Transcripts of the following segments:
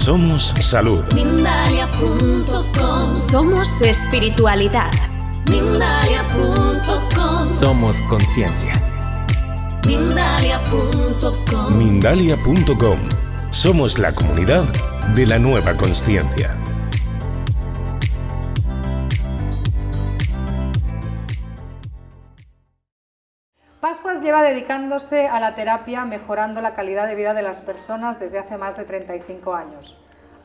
Somos salud. Mindalia.com. Somos espiritualidad. Mindalia.com. Somos conciencia. Mindalia.com. Mindalia.com. Somos la comunidad de la nueva consciencia. Pascuas lleva dedicándose a la terapia mejorando la calidad de vida de las personas desde hace más de 35 años.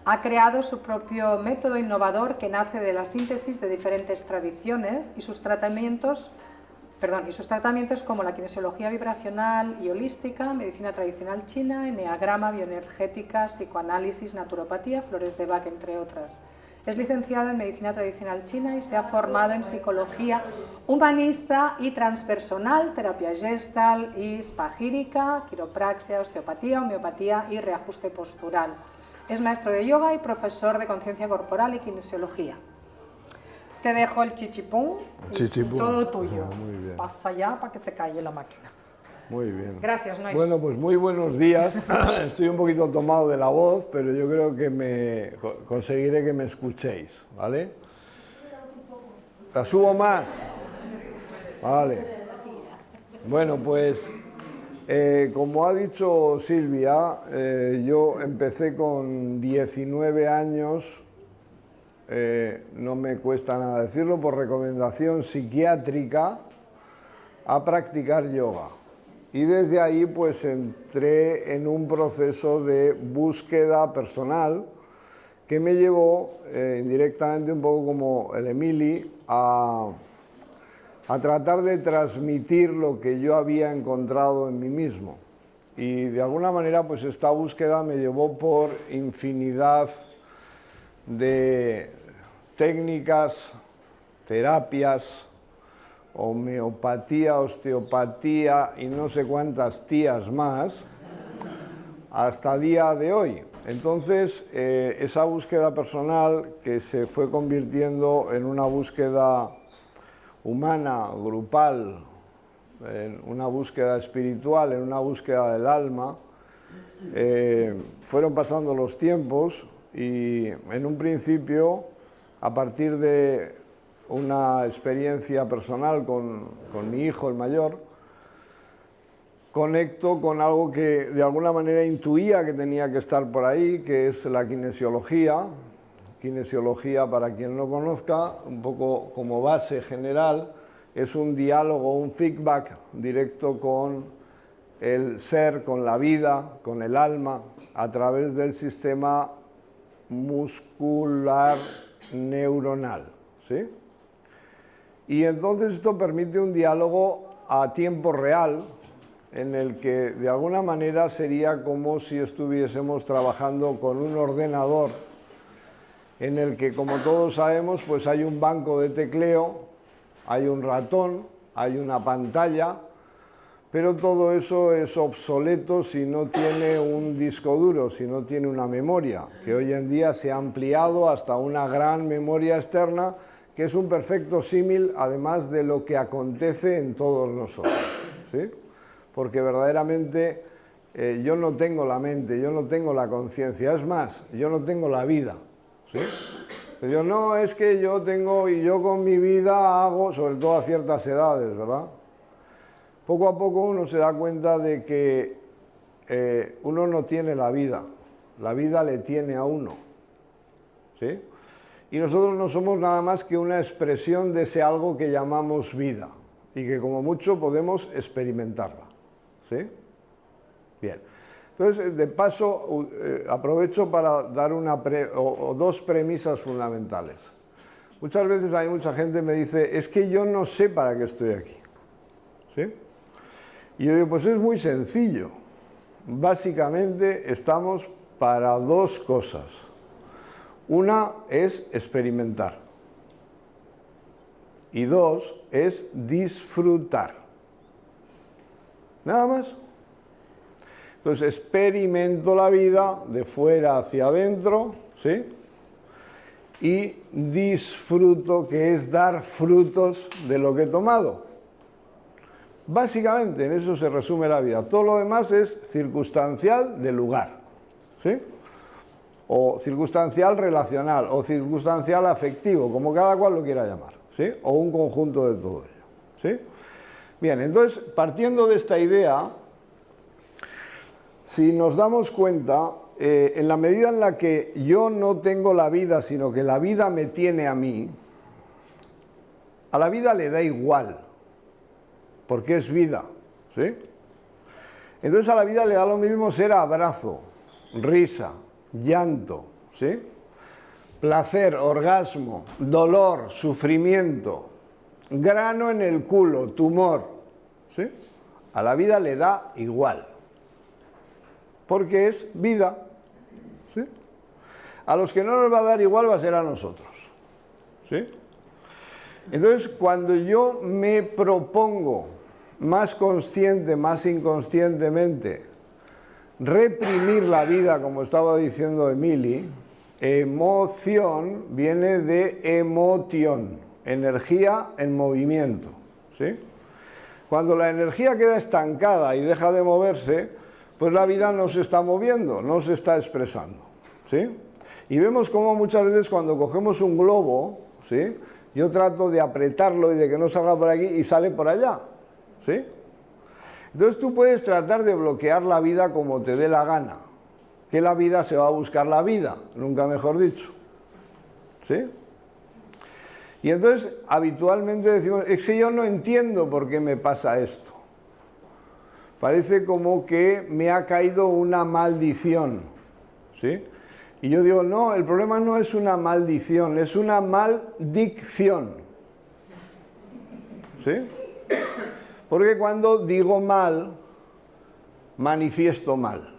Ha creado su propio método innovador que nace de la síntesis de diferentes tradiciones y sus tratamientos como la kinesiología vibracional y holística, medicina tradicional china, eneagrama, bioenergética, psicoanálisis, naturopatía, flores de Bach, entre otras. Es licenciado en medicina tradicional china y se ha formado en psicología humanista y transpersonal, terapia gestal y spagírica, quiropraxia, osteopatía, homeopatía y reajuste postural. Es maestro de yoga y profesor de conciencia corporal y kinesiología. Te dejo el chichipún y todo tuyo. Muy bien. Pasa ya para que se calle la máquina. Muy bien. Gracias, Nois. Bueno, pues muy buenos días. Estoy un poquito tomado de la voz, pero yo creo que conseguiré que me escuchéis, ¿vale? ¿La subo más? Vale. Bueno, pues como ha dicho Silvia, yo empecé con 19 años, no me cuesta nada decirlo, por recomendación psiquiátrica, a practicar yoga. Y desde ahí pues entré en un proceso de búsqueda personal que me llevó indirectamente, un poco como el Emili, a tratar de transmitir lo que yo había encontrado en mí mismo. Y de alguna manera pues esta búsqueda me llevó por infinidad de técnicas, terapias, homeopatía, osteopatía y no sé cuántas tías más, hasta día de hoy. Entonces, esa búsqueda personal que se fue convirtiendo en una búsqueda humana, grupal, en una búsqueda espiritual, en una búsqueda del alma, fueron pasando los tiempos y en un principio, a partir de una experiencia personal con mi hijo, el mayor, conecto con algo que de alguna manera intuía que tenía que estar por ahí, que es la kinesiología. Kinesiología, para quien no conozca, un poco como base general, es un diálogo, un feedback directo con el ser, con la vida, con el alma, a través del sistema muscular neuronal, ¿sí? Y entonces esto permite un diálogo a tiempo real, en el que de alguna manera sería como si estuviésemos trabajando con un ordenador, en el que, como todos sabemos, pues hay un banco de tecleo, hay un ratón, hay una pantalla, pero todo eso es obsoleto si no tiene un disco duro, si no tiene una memoria, que hoy en día se ha ampliado hasta una gran memoria externa, que es un perfecto símil, además de lo que acontece en todos nosotros, ¿sí? Porque verdaderamente yo no tengo la mente, yo no tengo la conciencia, es más, yo no tengo la vida, ¿sí? Yo no, es que yo tengo, y yo con mi vida hago, sobre todo a ciertas edades, ¿verdad? Poco a poco uno se da cuenta de que uno no tiene la vida le tiene a uno, ¿sí? Y nosotros no somos nada más que una expresión de ese algo que llamamos vida y que como mucho podemos experimentarla, ¿sí? Bien. Entonces, de paso, aprovecho para dar dos premisas fundamentales. Muchas veces hay mucha gente que me dice, es que yo no sé para qué estoy aquí, ¿sí? Y yo digo, pues es muy sencillo. Básicamente estamos para dos cosas. Una es experimentar y dos es disfrutar. Nada más. Entonces experimento la vida de fuera hacia adentro, ¿sí? Y disfruto, que es dar frutos de lo que he tomado. Básicamente en eso se resume la vida. Todo lo demás es circunstancial de lugar, ¿sí? o circunstancial relacional, o circunstancial afectivo, como cada cual lo quiera llamar, ¿sí? O un conjunto de todo ello, ¿sí? Bien, entonces, partiendo de esta idea, si nos damos cuenta, en la medida en la que yo no tengo la vida, sino que la vida me tiene a mí, a la vida le da igual, porque es vida, ¿sí? Entonces a la vida le da lo mismo ser abrazo, risa, llanto, ¿sí? Placer, orgasmo, dolor, sufrimiento, grano en el culo, tumor, ¿sí? A la vida le da igual, porque es vida, ¿sí? A los que no nos va a dar igual va a ser a nosotros, ¿sí? Entonces, cuando yo me propongo, más consciente, más inconscientemente, reprimir la vida, como estaba diciendo Emily, emoción viene de emotion, energía en movimiento, ¿sí? Cuando la energía queda estancada y deja de moverse, pues la vida no se está moviendo, no se está expresando, ¿sí? Y vemos cómo muchas veces cuando cogemos un globo, ¿sí? Yo trato de apretarlo y de que no salga por aquí y sale por allá, ¿sí? Entonces tú puedes tratar de bloquear la vida como te dé la gana, que la vida se va a buscar la vida, nunca mejor dicho, ¿sí? Y entonces habitualmente decimos, es que yo no entiendo por qué me pasa esto. Parece como que me ha caído una maldición, ¿sí? Y yo digo, no, el problema no es una maldición, es una maldicción, ¿sí? Porque cuando digo mal, manifiesto mal.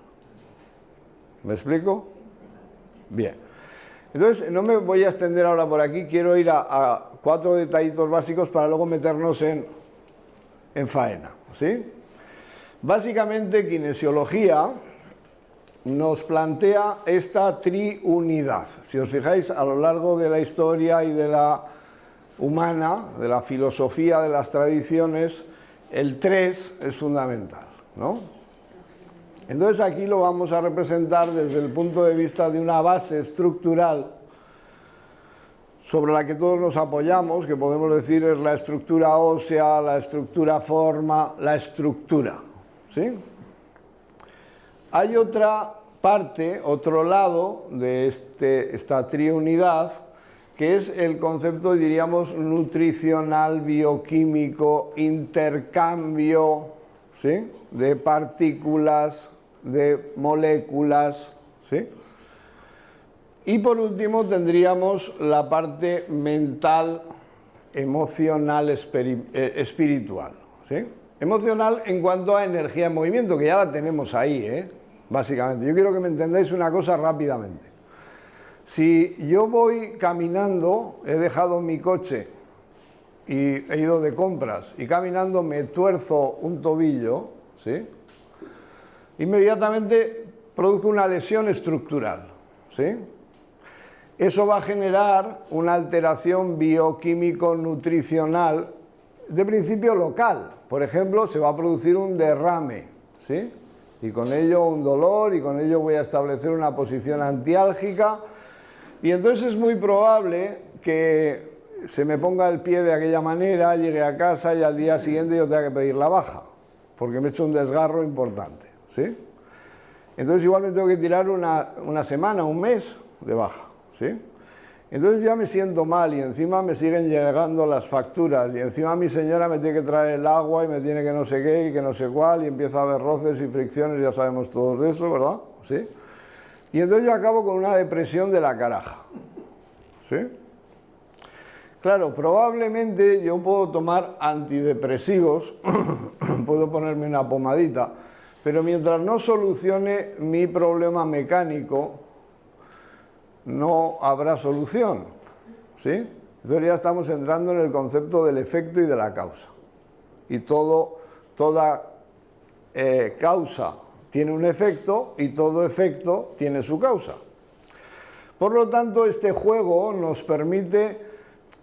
¿Me explico? Bien. Entonces, no me voy a extender ahora por aquí, quiero ir a 4 detallitos básicos para luego meternos en faena, ¿sí? Básicamente, kinesiología nos plantea esta triunidad. Si os fijáis, a lo largo de la historia y de la humana, de la filosofía, de las tradiciones, el 3 es fundamental, ¿no? Entonces aquí lo vamos a representar desde el punto de vista de una base estructural sobre la que todos nos apoyamos, que podemos decir es la estructura ósea, la estructura forma, la estructura, ¿sí? Hay otra parte, otro lado de esta triunidad, que es el concepto, diríamos, nutricional, bioquímico, intercambio, ¿sí? De partículas, de moléculas, ¿sí? Y por último tendríamos la parte mental, emocional, espiritual, ¿sí? Emocional en cuanto a energía en movimiento, que ya la tenemos ahí, básicamente. Yo quiero que me entendáis una cosa rápidamente. Si yo voy caminando, he dejado mi coche y he ido de compras, y caminando me tuerzo un tobillo, ¿sí? Inmediatamente produzco una lesión estructural, ¿sí? Eso va a generar una alteración bioquímico-nutricional de principio local. Por ejemplo, se va a producir un derrame, ¿sí? Y con ello un dolor, y con ello voy a establecer una posición antiálgica, y entonces es muy probable que se me ponga el pie de aquella manera, llegue a casa y al día siguiente yo tenga que pedir la baja, porque me he hecho un desgarro importante, ¿sí? Entonces igual me tengo que tirar una semana, un mes de baja, ¿sí? Entonces ya me siento mal y encima me siguen llegando las facturas y encima mi señora me tiene que traer el agua y me tiene que no sé qué y que no sé cuál y empieza a haber roces y fricciones, ya sabemos todos de eso, ¿verdad? ¿Sí? Y entonces yo acabo con una depresión de la caraja, ¿sí? Claro, probablemente yo puedo tomar antidepresivos, puedo ponerme una pomadita, pero mientras no solucione mi problema mecánico, no habrá solución, ¿sí? Entonces ya estamos entrando en el concepto del efecto y de la causa. Y toda causa tiene un efecto y todo efecto tiene su causa. Por lo tanto, este juego nos permite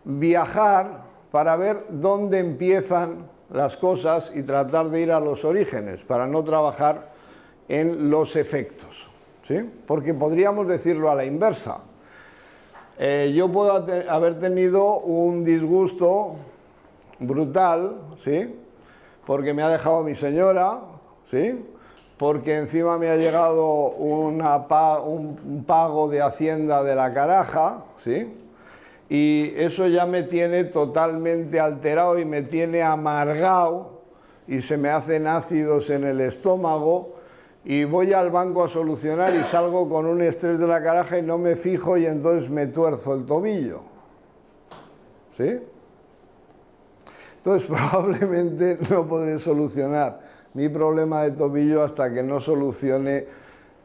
viajar para ver dónde empiezan las cosas y tratar de ir a los orígenes, para no trabajar en los efectos, ¿sí? Porque podríamos decirlo a la inversa. Yo puedo haber tenido un disgusto brutal, ¿sí? Porque me ha dejado mi señora, ¿sí? Porque encima me ha llegado un pago de Hacienda de la caraja, ¿sí? Y eso ya me tiene totalmente alterado y me tiene amargado y se me hacen ácidos en el estómago y voy al banco a solucionar y salgo con un estrés de la caraja y no me fijo y entonces me tuerzo el tobillo, ¿sí? Entonces probablemente no podré solucionar mi problema de tobillo hasta que no solucione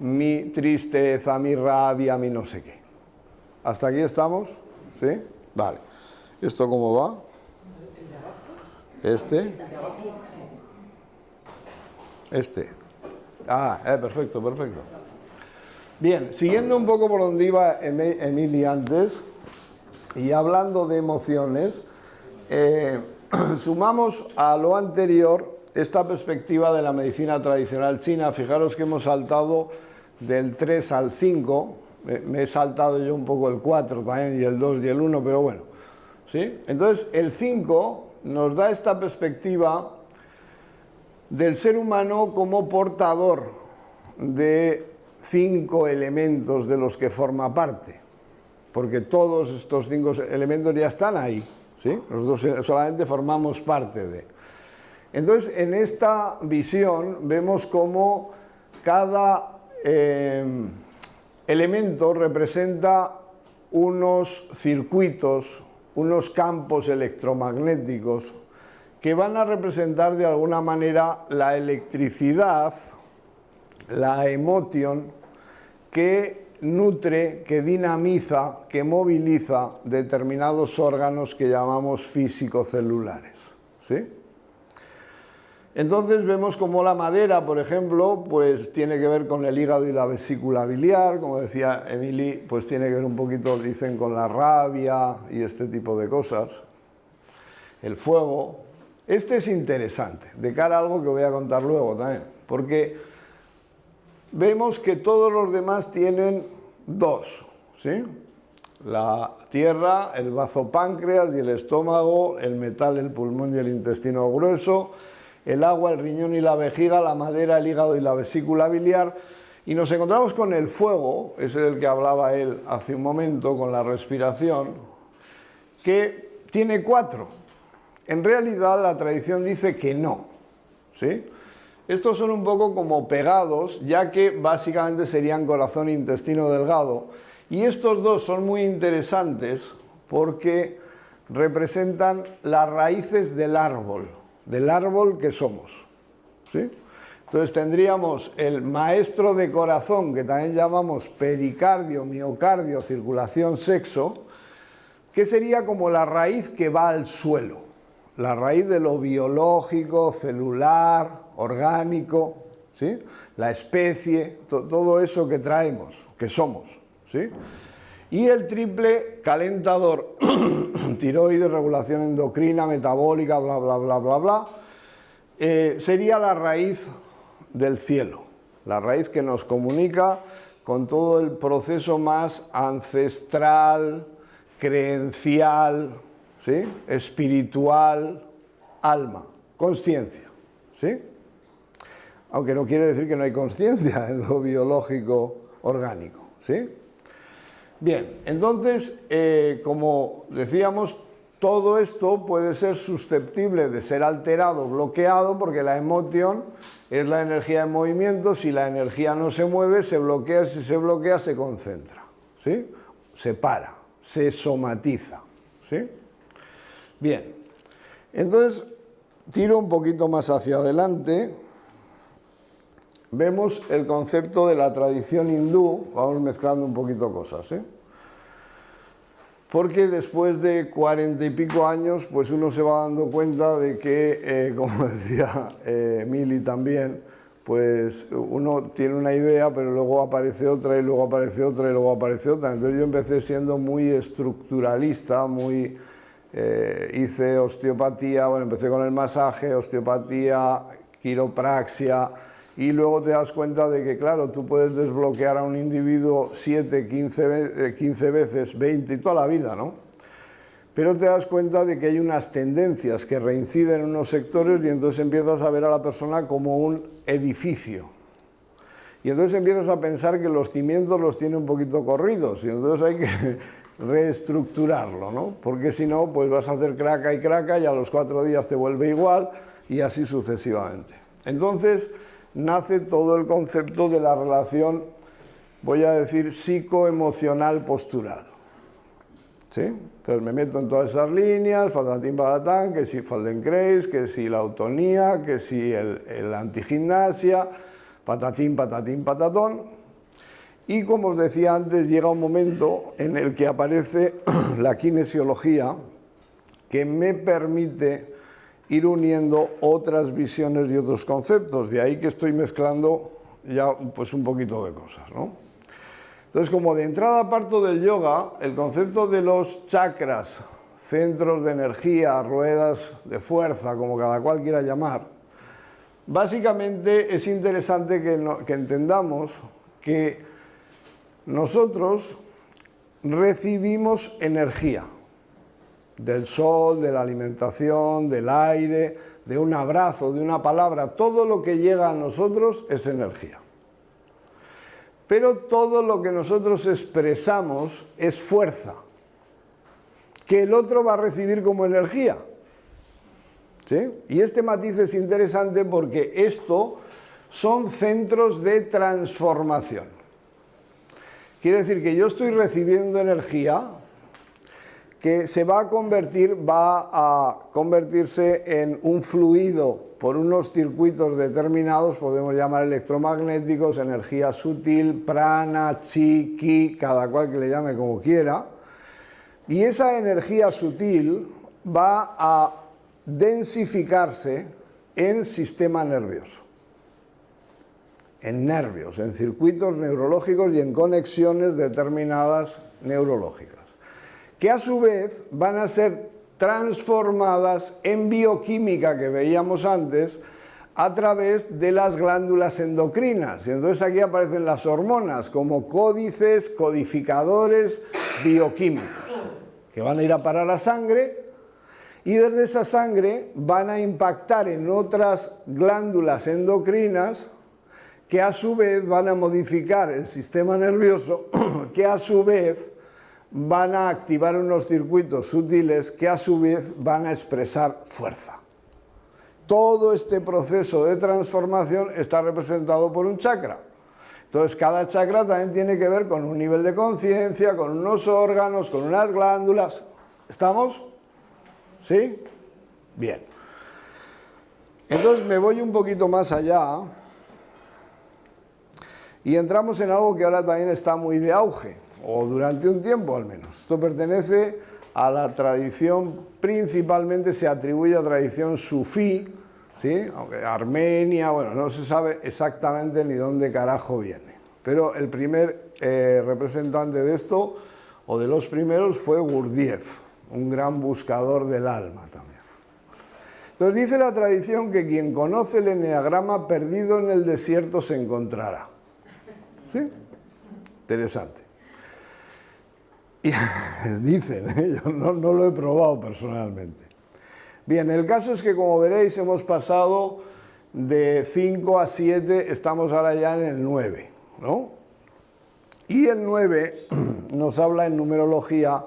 mi tristeza, mi rabia, mi no sé qué. ¿Hasta aquí estamos? ¿Sí? Vale. ¿Esto cómo va? Este. Perfecto, perfecto. Bien, siguiendo un poco por donde iba Emily antes, y hablando de emociones, sumamos a lo anterior esta perspectiva de la medicina tradicional china. Fijaros que hemos saltado del 3 al 5, me he saltado yo un poco el 4 también, y el 2 y el 1, pero bueno, ¿sí? Entonces el 5 nos da esta perspectiva del ser humano como portador de 5 elementos de los que forma parte, porque todos estos 5 elementos ya están ahí, ¿sí? Nosotros solamente formamos parte de. Entonces, en esta visión vemos cómo cada elemento representa unos circuitos, unos campos electromagnéticos que van a representar de alguna manera la electricidad, la emoción que nutre, que dinamiza, que moviliza determinados órganos que llamamos físico-celulares, ¿sí? Entonces vemos como la madera, por ejemplo, pues tiene que ver con el hígado y la vesícula biliar, como decía Emily, pues tiene que ver un poquito, dicen, con la rabia y este tipo de cosas. El fuego. Este es interesante, de cara a algo que voy a contar luego también, porque vemos que todos los demás tienen 2, ¿sí? La tierra, el bazopáncreas y el estómago, el metal, el pulmón y el intestino grueso, el agua, el riñón y la vejiga, la madera, el hígado y la vesícula biliar, y nos encontramos con el fuego, ese del que hablaba él hace un momento, con la respiración, que tiene 4. En realidad la tradición dice que no, ¿sí? Estos son un poco como pegados, ya que básicamente serían corazón e intestino delgado, y estos 2 son muy interesantes porque representan las raíces del árbol que somos, ¿sí? Entonces tendríamos el maestro de corazón, que también llamamos pericardio, miocardio, circulación, sexo, que sería como la raíz que va al suelo, la raíz de lo biológico, celular, orgánico, ¿sí? La especie, todo eso que traemos, que somos, ¿sí? Y el triple calentador, tiroides, regulación endocrina, metabólica, bla, bla, bla, bla, bla, sería la raíz del cielo, la raíz que nos comunica con todo el proceso más ancestral, creencial, ¿sí? Espiritual, alma, consciencia, ¿sí? Aunque no quiere decir que no hay consciencia en lo biológico orgánico, ¿sí? Bien, entonces, como decíamos, todo esto puede ser susceptible de ser alterado, bloqueado, porque la emoción es la energía en movimiento. Si la energía no se mueve, se bloquea. Si se bloquea, se concentra, ¿sí? Se para, se somatiza, ¿sí? Bien, entonces, tiro un poquito más hacia adelante. Vemos el concepto de la tradición hindú, vamos mezclando un poquito cosas, ¿eh? Porque después de 40 y pico años, pues uno se va dando cuenta de que, como decía Mili también, pues uno tiene una idea, pero luego aparece otra, y luego aparece otra, y luego aparece otra. Entonces yo empecé siendo muy estructuralista, hice osteopatía, bueno, empecé con el masaje, osteopatía, quiropraxia, y luego te das cuenta de que, claro, tú puedes desbloquear a un individuo 7, 15 veces, 20 y toda la vida, ¿no? Pero te das cuenta de que hay unas tendencias que reinciden en unos sectores y entonces empiezas a ver a la persona como un edificio. Y entonces empiezas a pensar que los cimientos los tiene un poquito corridos y entonces hay que reestructurarlo, ¿no? Porque si no, pues vas a hacer craca y a los 4 días te vuelve igual y así sucesivamente. Entonces nace todo el concepto de la relación, voy a decir, psicoemocional postural. ¿Sí? Entonces me meto en todas esas líneas, patatín patatán, que si Feldenkrais, que si la autonía, que si el antigimnasia, patatín patatón. Y como os decía antes, llega un momento en el que aparece la kinesiología que me permite ir uniendo otras visiones y otros conceptos. De ahí que estoy mezclando ya pues un poquito de cosas, ¿no? Entonces, como de entrada parto del yoga, el concepto de los chakras, centros de energía, ruedas de fuerza, como cada cual quiera llamar, básicamente es interesante que entendamos que nosotros recibimos energía del sol, de la alimentación, del aire, de un abrazo, de una palabra. Todo lo que llega a nosotros es energía. Pero todo lo que nosotros expresamos es fuerza, que el otro va a recibir como energía. ¿Sí? Y este matiz es interesante porque esto son centros de transformación. Quiere decir que yo estoy recibiendo energía que va a convertirse en un fluido por unos circuitos determinados, podemos llamar electromagnéticos, energía sutil, prana, chi, ki, cada cual que le llame como quiera, y esa energía sutil va a densificarse en sistema nervioso, en nervios, en circuitos neurológicos y en conexiones determinadas neurológicas, que a su vez van a ser transformadas en bioquímica que veíamos antes a través de las glándulas endocrinas. Y entonces aquí aparecen las hormonas como códices, codificadores bioquímicos, que van a ir a parar a sangre y desde esa sangre van a impactar en otras glándulas endocrinas que a su vez van a modificar el sistema nervioso, que a su vez van a activar unos circuitos sutiles que a su vez van a expresar fuerza. Todo este proceso de transformación está representado por un chakra. Entonces cada chakra también tiene que ver con un nivel de conciencia, con unos órganos, con unas glándulas. ¿Estamos? ¿Sí? Bien. Entonces me voy un poquito más allá y entramos en algo que ahora también está muy de auge, o durante un tiempo al menos. Esto pertenece a la tradición, principalmente se atribuye a tradición sufí, ¿sí? Aunque Armenia, bueno, no se sabe exactamente ni dónde carajo viene. Pero el primer representante de esto, o de los primeros, fue Gurdjieff, un gran buscador del alma también. Entonces dice la tradición que quien conoce el eneagrama perdido en el desierto se encontrará. ¿Sí? Interesante. Y dicen, yo no lo he probado personalmente. Bien, el caso es que como veréis hemos pasado de 5 a 7, estamos ahora ya en el 9, ¿no? Y el 9 nos habla en numerología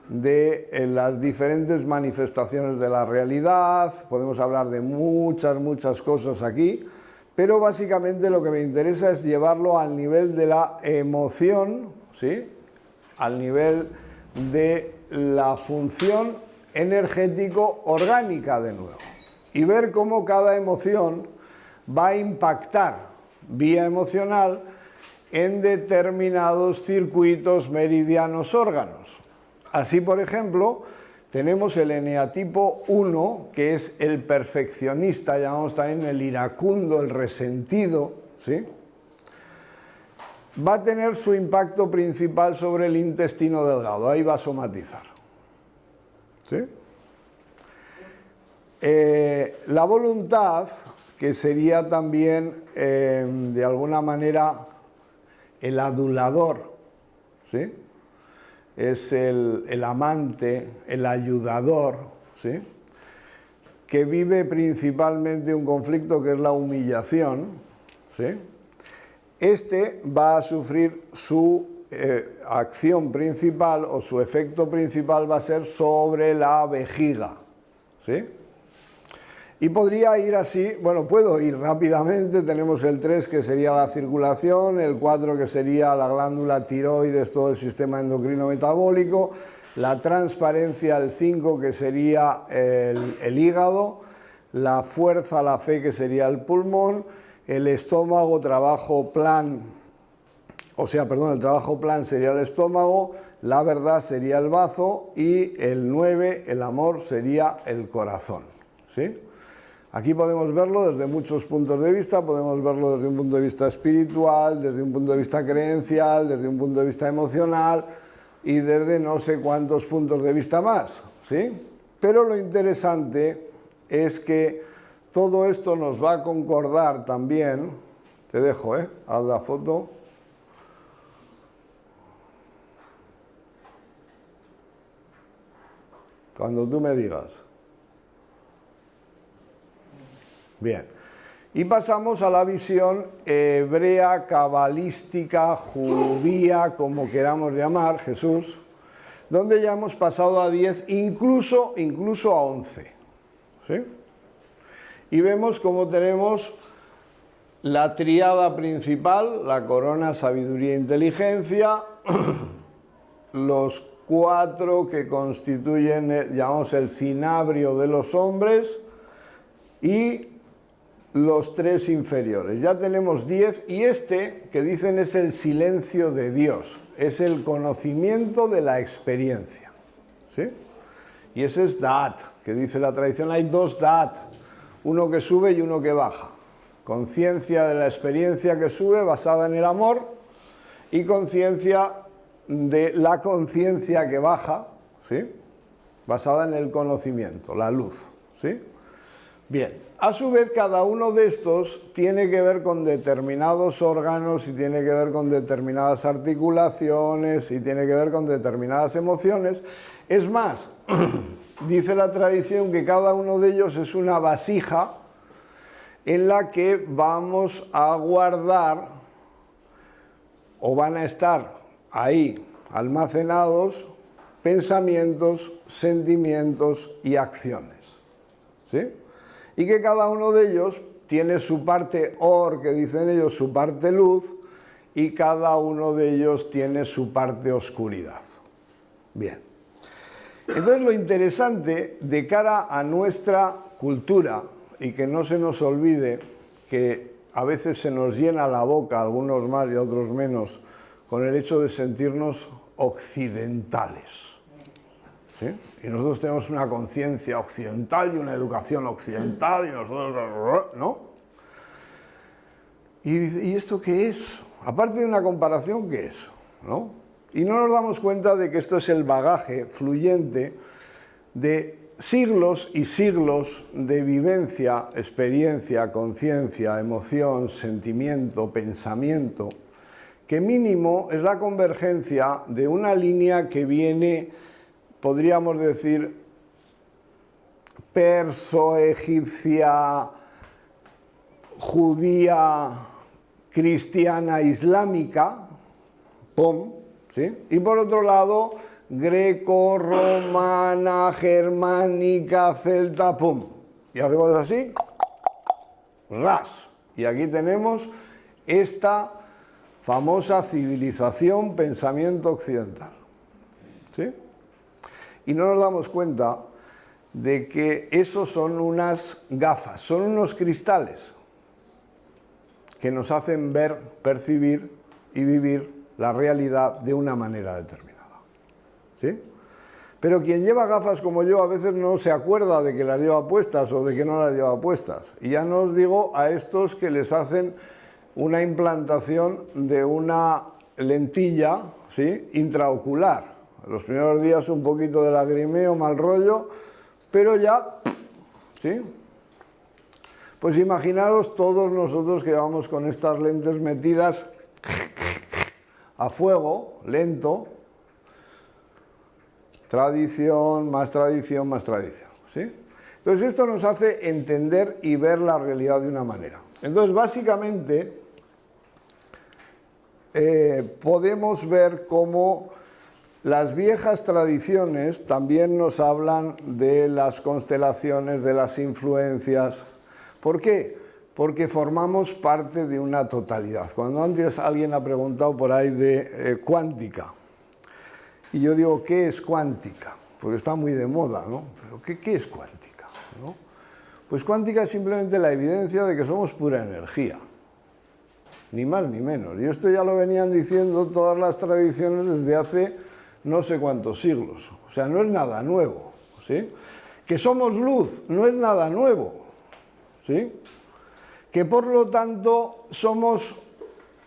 de las diferentes manifestaciones de la realidad, podemos hablar de muchas cosas aquí, pero básicamente lo que me interesa es llevarlo al nivel de la emoción, ¿sí? Al nivel de la función energético-orgánica de nuevo, y ver cómo cada emoción va a impactar vía emocional en determinados circuitos, meridianos, órganos. Así, por ejemplo, tenemos el eneatipo 1, que es el perfeccionista, llamamos también el iracundo, el resentido, ¿sí? Va a tener su impacto principal sobre el intestino delgado, ahí va a somatizar. ¿Sí? La voluntad, que sería también, de alguna manera, el adulador, ¿sí? Es el amante, el ayudador, ¿sí? Que vive principalmente un conflicto que es la humillación, ¿sí? Este va a sufrir su acción principal o su efecto principal va a ser sobre la vejiga, ¿sí? Y podría ir así, bueno, puedo ir rápidamente, tenemos el 3 que sería la circulación, el 4 que sería la glándula tiroides, todo el sistema endocrino metabólico, la transparencia, el 5 que sería el hígado, la fuerza, la fe que sería el pulmón, el estómago, el trabajo plan sería el estómago, la verdad sería el bazo y el 9, el amor, sería el corazón, ¿sí? Aquí podemos verlo desde muchos puntos de vista, podemos verlo desde un punto de vista espiritual, desde un punto de vista creencial, desde un punto de vista emocional y desde no sé cuántos puntos de vista más, ¿sí? Pero lo interesante es que todo esto nos va a concordar también, te dejo, haz la foto. Cuando tú me digas. Bien, y pasamos a la visión hebrea, cabalística, judía, como queramos llamar, Jesús, donde ya hemos pasado a 10, incluso a 11, ¿sí? Y vemos cómo tenemos la tríada principal, la corona, sabiduría e inteligencia, los 4 que constituyen, llamamos el cinabrio de los hombres, y los 3 inferiores. Ya tenemos 10 y este que dicen es el silencio de Dios, es el conocimiento de la experiencia, ¿sí? Y ese es Da'at, que dice la tradición, hay 2 Da'at, uno que sube y uno que baja. Conciencia de la experiencia que sube basada en el amor y conciencia de la conciencia que baja, ¿sí? Basada en el conocimiento, la luz, ¿sí? Bien, a su vez cada uno de estos tiene que ver con determinados órganos y tiene que ver con determinadas articulaciones y tiene que ver con determinadas emociones. Es más, dice la tradición que cada uno de ellos es una vasija en la que vamos a guardar o van a estar ahí almacenados pensamientos, sentimientos y acciones, ¿sí? Y que cada uno de ellos tiene su parte or, que dicen ellos, su parte luz, y cada uno de ellos tiene su parte oscuridad. Bien. Entonces lo interesante de cara a nuestra cultura, y que no se nos olvide que a veces se nos llena la boca, algunos más y otros menos, con el hecho de sentirnos occidentales, ¿sí? Y nosotros tenemos una conciencia occidental y una educación occidental y nosotros, ¿no? ¿Y esto qué es? Aparte de una comparación, ¿qué es? ¿No? Y no nos damos cuenta de que esto es el bagaje fluyente de siglos y siglos de vivencia, experiencia, conciencia, emoción, sentimiento, pensamiento, que mínimo es la convergencia de una línea que viene, podríamos decir, perso-egipcia, judía, cristiana, islámica, ¡pum!, ¿sí? Y por otro lado, greco-romana, germánica, celta, ¡pum! Y hacemos así, ras. Y aquí tenemos esta famosa civilización, pensamiento occidental, ¿sí? Y no nos damos cuenta de que esos son unas gafas, son unos cristales que nos hacen ver, percibir y vivir la realidad de una manera determinada, ¿sí? Pero quien lleva gafas como yo a veces no se acuerda de que las lleva puestas o de que no las lleva puestas. Y ya no os digo a estos que les hacen una implantación de una lentilla, ¿sí?, intraocular. Los primeros días un poquito de lagrimeo, mal rollo, pero ya, ¿sí? Pues imaginaros todos nosotros que vamos con estas lentes metidas a fuego, lento, tradición, más tradición, más tradición, ¿sí? Entonces esto nos hace entender y ver la realidad de una manera. Entonces básicamente podemos ver cómo las viejas tradiciones también nos hablan de las constelaciones, de las influencias. ¿Por qué? Porque formamos parte de una totalidad. Cuando antes alguien ha preguntado por ahí de cuántica, y yo digo, ¿qué es cuántica? Porque está muy de moda, ¿no? ¿Pero qué es cuántica? ¿No? Pues cuántica es simplemente la evidencia de que somos pura energía. Ni más ni menos. Y esto ya lo venían diciendo todas las tradiciones desde hace no sé cuántos siglos. O sea, no es nada nuevo, ¿sí? Que somos luz, no es nada nuevo, ¿sí? Que por lo tanto somos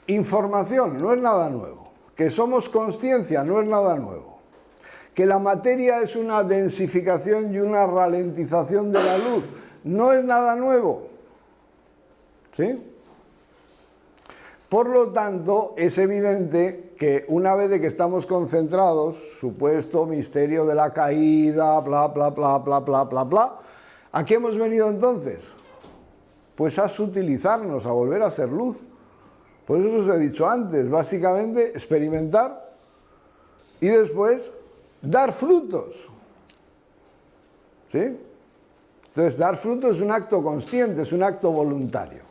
información, no es nada nuevo. Que somos consciencia, no es nada nuevo. Que la materia es una densificación y una ralentización de la luz, no es nada nuevo, ¿sí? Por lo tanto, es evidente que una vez de que estamos concentrados, supuesto misterio de la caída, bla, bla, bla, bla, bla, bla, bla, ¿a qué hemos venido entonces? Pues a sutilizarnos, a volver a ser luz. Por eso os he dicho antes, básicamente experimentar y después dar frutos, ¿sí? Entonces, dar frutos es un acto consciente, es un acto voluntario.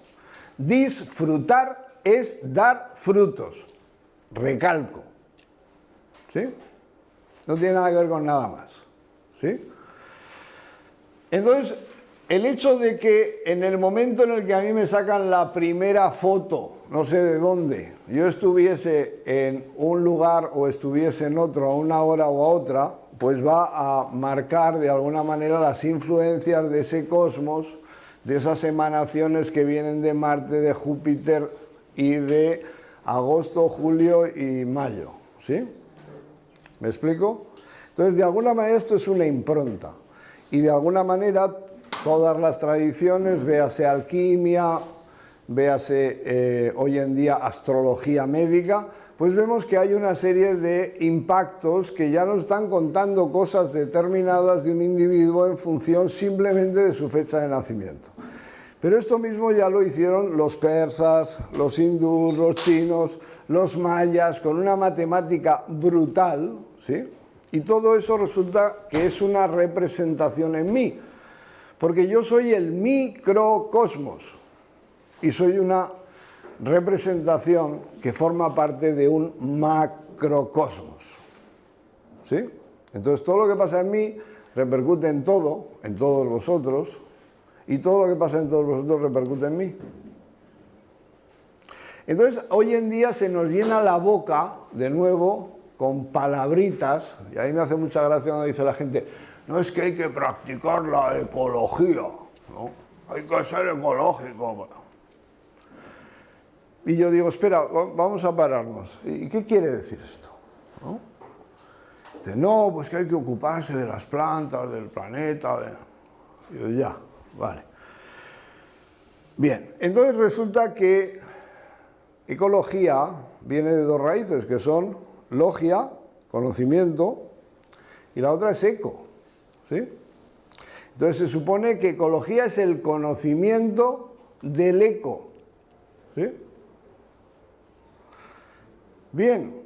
Disfrutar es dar frutos, recalco, ¿sí? No tiene nada que ver con nada más, ¿sí? Entonces, el hecho de que en el momento en el que a mí me sacan la primera foto, no sé de dónde, yo estuviese en un lugar o estuviese en otro a una hora o a otra, pues va a marcar de alguna manera las influencias de ese cosmos, de esas emanaciones que vienen de Marte, de Júpiter y de agosto, julio y mayo, ¿sí? ¿Me explico? Entonces, de alguna manera esto es una impronta y de alguna manera todas las tradiciones, véase alquimia, véase hoy en día astrología médica, pues vemos que hay una serie de impactos que ya nos están contando cosas determinadas de un individuo en función simplemente de su fecha de nacimiento. Pero esto mismo ya lo hicieron los persas, los hindús, los chinos, los mayas, con una matemática brutal, ¿sí? Y todo eso resulta que es una representación en mí, porque yo soy el microcosmos y soy una representación que forma parte de un macrocosmos, ¿sí? Entonces todo lo que pasa en mí repercute en todo, en todos vosotros, y todo lo que pasa en todos vosotros repercute en mí. Entonces hoy en día se nos llena la boca de nuevo con palabritas, y a mí me hace mucha gracia cuando dice la gente, no, es que hay que practicar la ecología, ¿no? Hay que ser ecológico. Y yo digo, espera, vamos a pararnos. ¿Y qué quiere decir esto? ¿No? Dice, no, pues que hay que ocuparse de las plantas, del planeta. Y yo, ya, vale. Bien, entonces resulta que ecología viene de dos raíces, que son logia, conocimiento, y la otra es eco, ¿sí? Entonces se supone que ecología es el conocimiento del eco, ¿sí? Bien,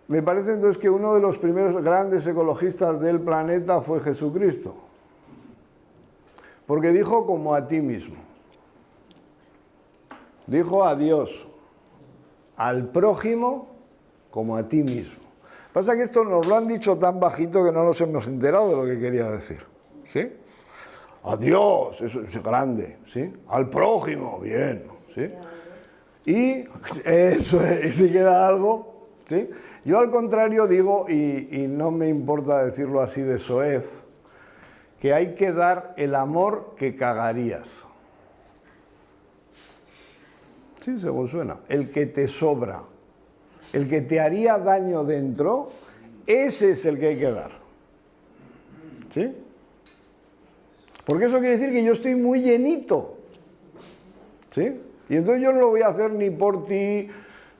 me parece entonces que uno de los primeros grandes ecologistas del planeta fue Jesucristo, porque dijo como a ti mismo, dijo a Dios, al prójimo como a ti mismo. Pasa que esto nos lo han dicho tan bajito que no nos hemos enterado de lo que quería decir, ¿sí? A Dios, eso es grande, ¿sí? Al prójimo, bien, ¿sí? Y eso es, y si queda algo, ¿sí? Yo al contrario digo, y no me importa decirlo así de soez, que hay que dar el amor que cagarías. Sí, según suena. El que te sobra, el que te haría daño dentro, ese es el que hay que dar. ¿Sí? Porque eso quiere decir que yo estoy muy llenito. ¿sí? Y entonces yo no lo voy a hacer ni por ti,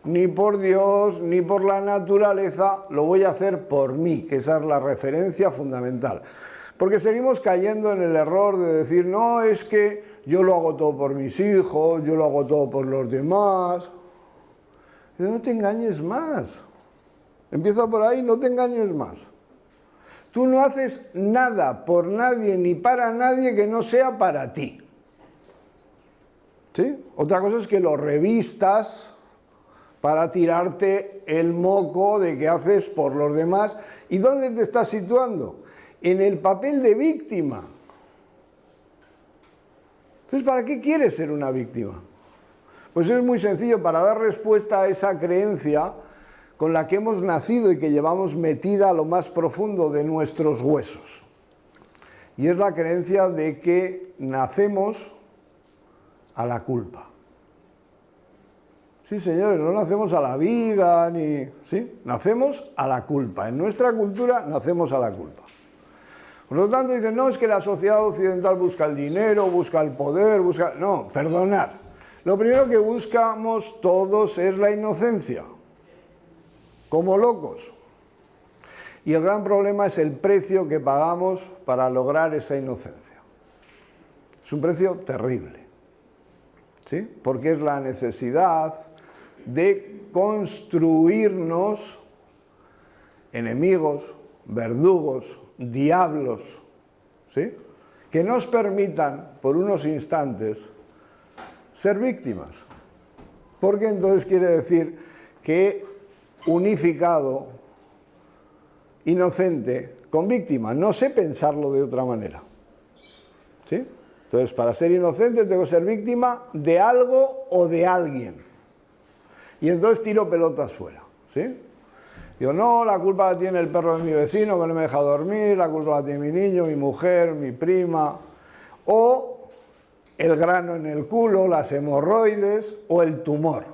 ni por Dios, ni por la naturaleza, lo voy a hacer por mí, que esa es la referencia fundamental. Porque seguimos cayendo en el error de decir, no, es que yo lo hago todo por mis hijos, yo lo hago todo por los demás. Y no te engañes más. Empieza por ahí, no te engañes más. Tú no haces nada por nadie ni para nadie que no sea para ti. ¿Sí? Otra cosa es que lo revistas para tirarte el moco de que haces por los demás. ¿Y dónde te estás situando? En el papel de víctima. Entonces, ¿para qué quieres ser una víctima? Pues es muy sencillo, para dar respuesta a esa creencia con la que hemos nacido y que llevamos metida a lo más profundo de nuestros huesos. Y es la creencia de que nacemos a la culpa. Sí, señores, no nacemos a la vida, ni... ¿sí? Nacemos a la culpa. En nuestra cultura nacemos a la culpa. Por lo tanto, dicen, no, es que la sociedad occidental busca el dinero, busca el poder, busca... No, perdonad. Lo primero que buscamos todos es la inocencia. Como locos. Y el gran problema es el precio que pagamos para lograr esa inocencia. Es un precio terrible. ¿Sí? Porque es la necesidad de construirnos enemigos, verdugos, diablos, ¿sí? Que nos permitan por unos instantes ser víctimas. Porque entonces quiere decir que he unificado inocente con víctima. No sé pensarlo de otra manera. ¿Sí? Entonces, para ser inocente tengo que ser víctima de algo o de alguien. Y entonces tiro pelotas fuera. ¿Sí? Digo, no, la culpa la tiene el perro de mi vecino que no me deja dormir, la culpa la tiene mi niño, mi mujer, mi prima, o el grano en el culo, las hemorroides o el tumor.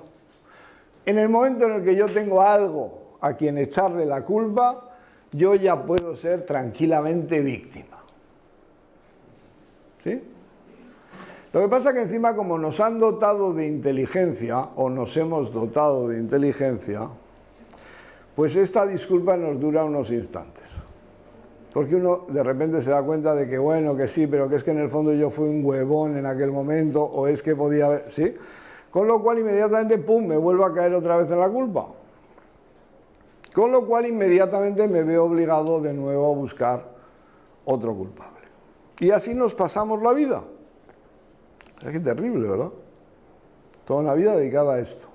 En el momento en el que yo tengo algo a quien echarle la culpa, yo ya puedo ser tranquilamente víctima. ¿Sí? Lo que pasa es que encima, como nos han dotado de inteligencia, o nos hemos dotado de inteligencia, pues esta disculpa nos dura unos instantes. Porque uno de repente se da cuenta de que, bueno, que sí, pero que es que en el fondo yo fui un huevón en aquel momento, o es que podía haber... ¿Sí? Con lo cual inmediatamente, pum, me vuelvo a caer otra vez en la culpa. Con lo cual inmediatamente me veo obligado de nuevo a buscar otro culpable. Y así nos pasamos la vida. Es que terrible, ¿verdad? Toda una vida dedicada a esto.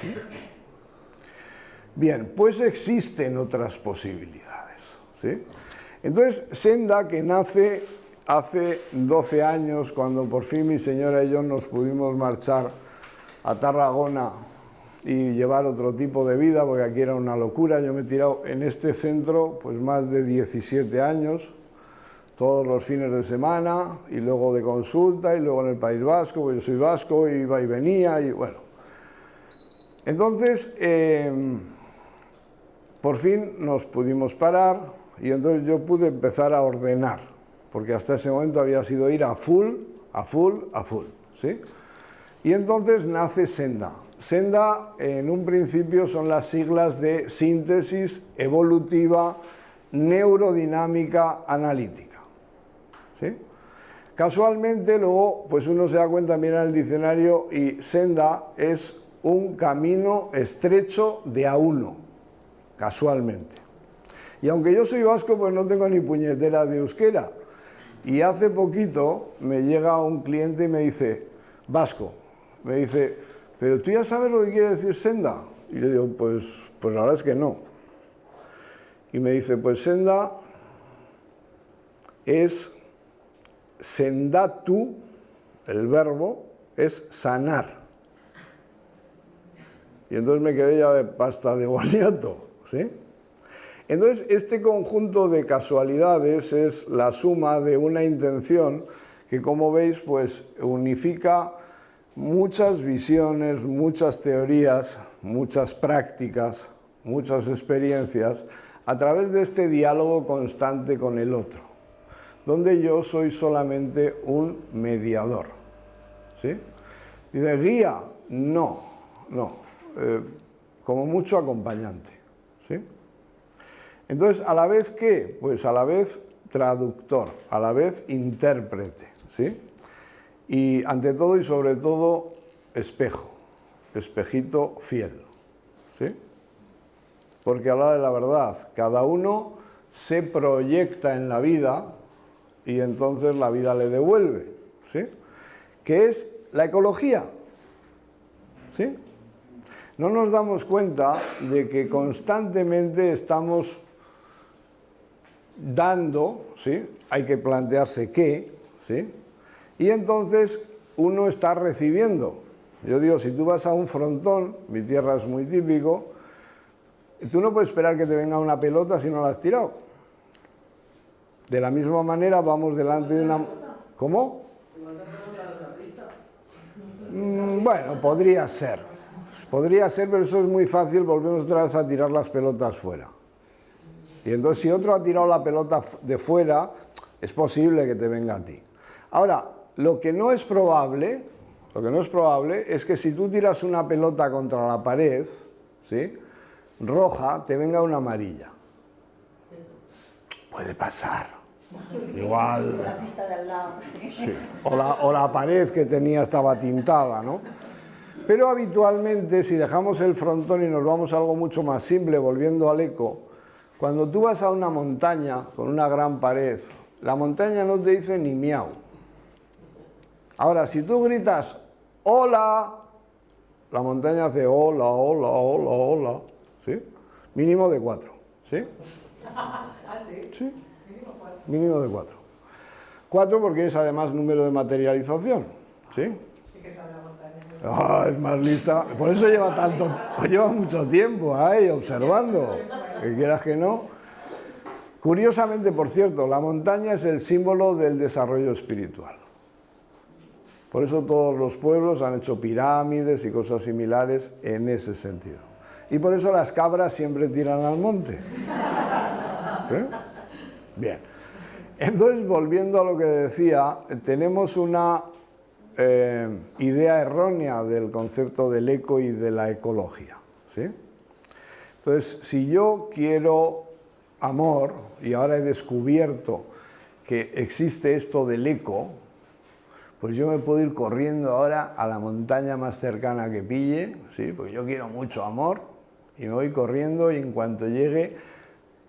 ¿Sí? Bien, pues existen otras posibilidades. ¿Sí? Entonces, Senda, que nace hace 12 años, cuando por fin mi señora y yo nos pudimos marchar a Tarragona y llevar otro tipo de vida, porque aquí era una locura. Yo me he tirado en este centro pues más de 17 años, todos los fines de semana, y luego de consulta, y luego en el País Vasco, porque yo soy vasco, iba y venía, y bueno. Entonces, por fin nos pudimos parar, y entonces yo pude empezar a ordenar, porque hasta ese momento había sido ir a full, ¿sí? Y entonces nace Senda. Senda, en un principio, son las siglas de síntesis evolutiva neurodinámica analítica. ¿Sí? Casualmente, luego, pues uno se da cuenta, mira en el diccionario, y Senda es un camino estrecho de a uno, casualmente. Y aunque yo soy vasco, pues no tengo ni puñetera de euskera. Y hace poquito me llega un cliente y me dice, vasco, me dice, ¿pero tú ya sabes lo que quiere decir Senda? Y le digo, pues la verdad es que no. Y me dice, pues Senda es sendatu, el verbo, es sanar. Y entonces me quedé ya de pasta de boniato, ¿sí? Entonces, este conjunto de casualidades es la suma de una intención que, como veis, pues unifica muchas visiones, muchas teorías, muchas prácticas, muchas experiencias, a través de este diálogo constante con el otro, donde yo soy solamente un mediador. ¿sí? Dice, guía, no, como mucho acompañante, ¿sí? Entonces, ¿a la vez qué? Pues a la vez traductor, a la vez intérprete, ¿sí? Y ante todo y sobre todo, espejo, espejito fiel, ¿sí? Porque a la hora de la verdad, cada uno se proyecta en la vida y entonces la vida le devuelve, ¿sí? Que es la ecología, ¿sí? No nos damos cuenta de que constantemente estamos dando, ¿sí? Hay que plantearse qué, ¿sí? Y entonces uno está recibiendo. Yo digo, si tú vas a un frontón, mi tierra es muy típico, tú no puedes esperar que te venga una pelota si no la has tirado. De la misma manera vamos delante de una... ¿Cómo? Bueno, podría ser, pero eso es muy fácil, volvemos otra vez a tirar las pelotas fuera. Y entonces si otro ha tirado la pelota de fuera, es posible que te venga a ti. Ahora, lo que no es probable es que si tú tiras una pelota contra la pared, ¿sí?, roja, te venga una amarilla. Puede pasar. Igual. La pista de al lado. Sí. O la pared que tenía estaba tintada, ¿no? Pero habitualmente, si dejamos el frontón y nos vamos a algo mucho más simple, volviendo al eco, cuando tú vas a una montaña con una gran pared, la montaña no te dice ni miau. Ahora, si tú gritas ¡hola!, la montaña hace hola, hola, hola, hola, ¿sí? Mínimo de 4, ¿sí? ¿Ah, sí? Sí, mínimo de 4. 4 porque es además número de materialización, ¿sí? Sí que sabe la montaña. Es más lista, por eso lleva mucho tiempo ahí observando, que quieras que no. Curiosamente, por cierto, la montaña es el símbolo del desarrollo espiritual. Por eso todos los pueblos han hecho pirámides y cosas similares en ese sentido. Y por eso las cabras siempre tiran al monte. ¿Sí? Bien. Entonces, volviendo a lo que decía, tenemos una idea errónea del concepto del eco y de la ecología, ¿sí? Entonces, si yo quiero amor, y ahora he descubierto que existe esto del eco, pues yo me puedo ir corriendo ahora a la montaña más cercana que pille, ¿sí? Porque yo quiero mucho amor, y me voy corriendo y en cuanto llegue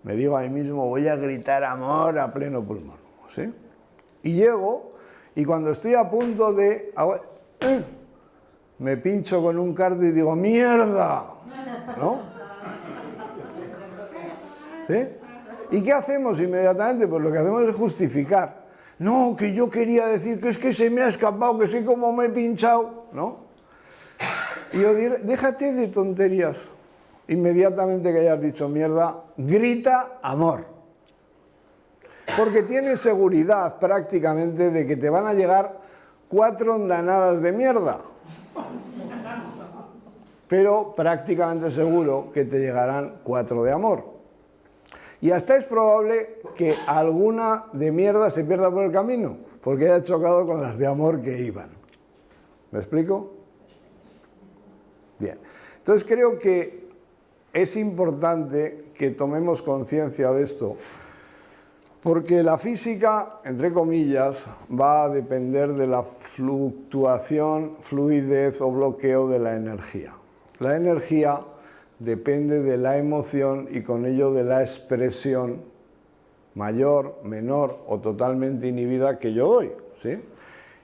me digo a mí mismo, voy a gritar amor a pleno pulmón, ¿sí? Y llego, y cuando estoy a punto de... me pincho con un cardo y digo, ¡mierda! ¿No? ¿Sí? ¿Y qué hacemos inmediatamente? Pues lo que hacemos es justificar. No, que yo quería decir que es que se me ha escapado, que sé cómo me he pinchado, ¿no? Y yo digo, déjate de tonterías. Inmediatamente que hayas dicho mierda, grita amor. Porque tienes seguridad prácticamente de que te van a llegar 4 ondanadas de mierda. Pero prácticamente seguro que te llegarán 4 de amor. Y hasta es probable que alguna de mierda se pierda por el camino, porque haya chocado con las de amor que iban. ¿Me explico? Bien. Entonces creo que es importante que tomemos conciencia de esto, porque la física, entre comillas, va a depender de la fluctuación, fluidez o bloqueo de la energía. La energía depende de la emoción y con ello de la expresión mayor, menor o totalmente inhibida que yo doy, ¿sí?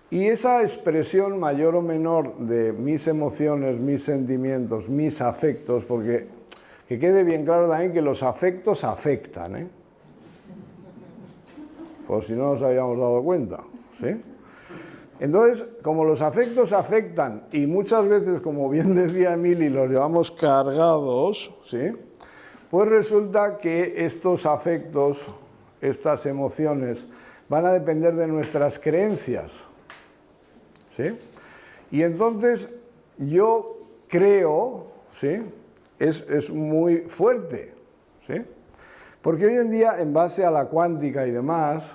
Y esa expresión mayor o menor de mis emociones, mis sentimientos, mis afectos, porque que quede bien claro también que los afectos afectan, ¿eh? Por si no nos habíamos dado cuenta, ¿sí? Entonces, como los afectos afectan, y muchas veces, como bien decía Emily, los llevamos cargados, ¿sí? Pues resulta que estos afectos, estas emociones, van a depender de nuestras creencias, ¿sí? Y entonces, yo creo, ¿sí? Es muy fuerte, ¿sí? Porque hoy en día, en base a la cuántica y demás,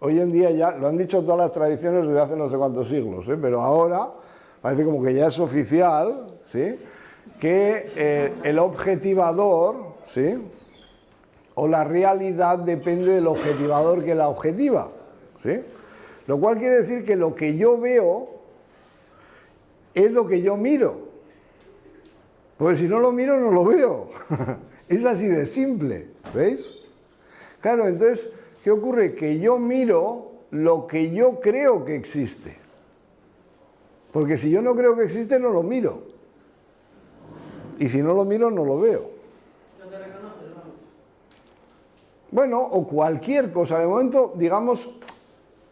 Hoy en día ya, lo han dicho todas las tradiciones desde hace no sé cuántos siglos, pero ahora parece como que ya es oficial, ¿sí?, que el objetivador, ¿sí?, o la realidad depende del objetivador que la objetiva, ¿sí? Lo cual quiere decir que lo que yo veo es lo que yo miro. Porque si no lo miro, no lo veo. Es así de simple, ¿veis? Claro, entonces, ¿qué ocurre? Que yo miro lo que yo creo que existe. Porque si yo no creo que existe, no lo miro. Y si no lo miro, no lo veo. Bueno, o cualquier cosa. De momento, digamos,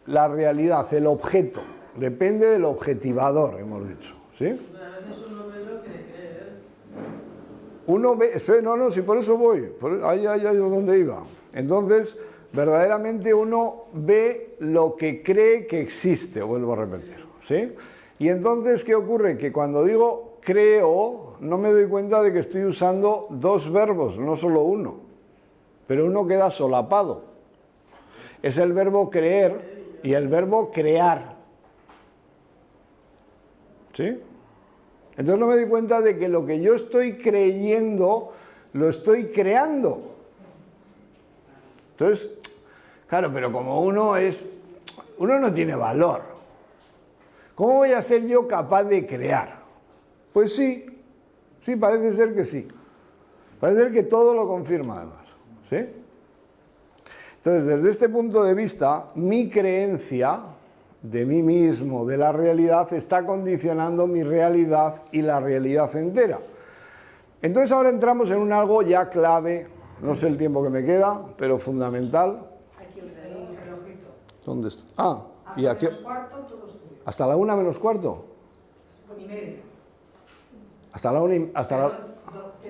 la realidad, el objeto. Depende del objetivador, hemos dicho, ¿sí? Uno ve, espera, no, si por eso voy, ahí donde iba. Entonces, verdaderamente uno ve lo que cree que existe, vuelvo a repetir, ¿sí? Y entonces, ¿qué ocurre? Que cuando digo creo, no me doy cuenta de que estoy usando dos verbos, no solo uno, pero uno queda solapado. Es el verbo creer y el verbo crear, ¿sí? Entonces no me doy cuenta de que lo que yo estoy creyendo, lo estoy creando. Entonces, claro, pero como uno no tiene valor, ¿cómo voy a ser yo capaz de crear? Pues sí, parece ser que sí. Parece ser que todo lo confirma además, ¿sí? Entonces, desde este punto de vista, mi creencia de mí mismo, de la realidad, está condicionando mi realidad y la realidad entera. Entonces ahora entramos en un algo ya clave, no sé el tiempo que me queda, pero fundamental. Aquí el relojito. ¿Dónde está? Ah, y aquí. Hasta la 1:15, todo es tuyo. ¿Hasta la 1:45? 1:30. Hasta la 1, hasta la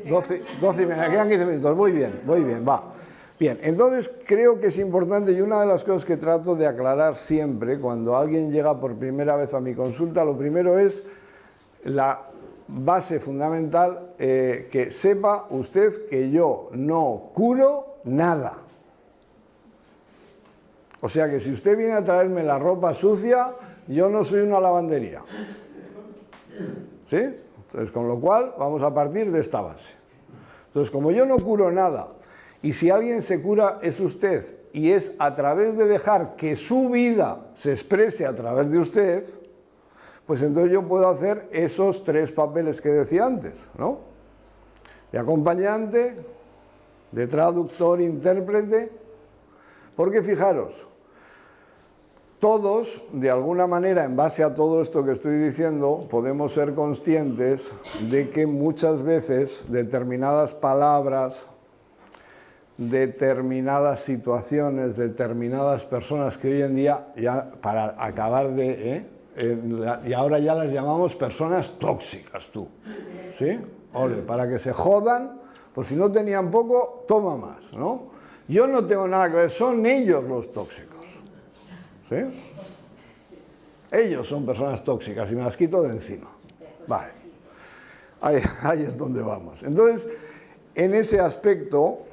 12 y media, me quedan 15 minutos, muy bien, va. Bien, entonces creo que es importante, y una de las cosas que trato de aclarar siempre cuando alguien llega por primera vez a mi consulta, lo primero es la base fundamental, que sepa usted que yo no curo nada. O sea que si usted viene a traerme la ropa sucia, yo no soy una lavandería. ¿Sí? Entonces, con lo cual, vamos a partir de esta base. Entonces, como yo no curo nada, y si alguien se cura es usted, y es a través de dejar que su vida se exprese a través de usted, pues entonces yo puedo hacer esos tres papeles que decía antes, ¿no? De acompañante, de traductor, intérprete, porque fijaros, todos, de alguna manera, en base a todo esto que estoy diciendo, podemos ser conscientes de que muchas veces determinadas palabras, determinadas situaciones, determinadas personas que hoy en día, ya para acabar de... y ahora ya las llamamos personas tóxicas, tú, ¿sí? Ole, para que se jodan, pues si no tenían poco, toma más, ¿no? Yo no tengo nada que ver, son ellos los tóxicos, ¿sí? Ellos son personas tóxicas y me las quito de encima. Vale, ahí es donde vamos. Entonces, en ese aspecto,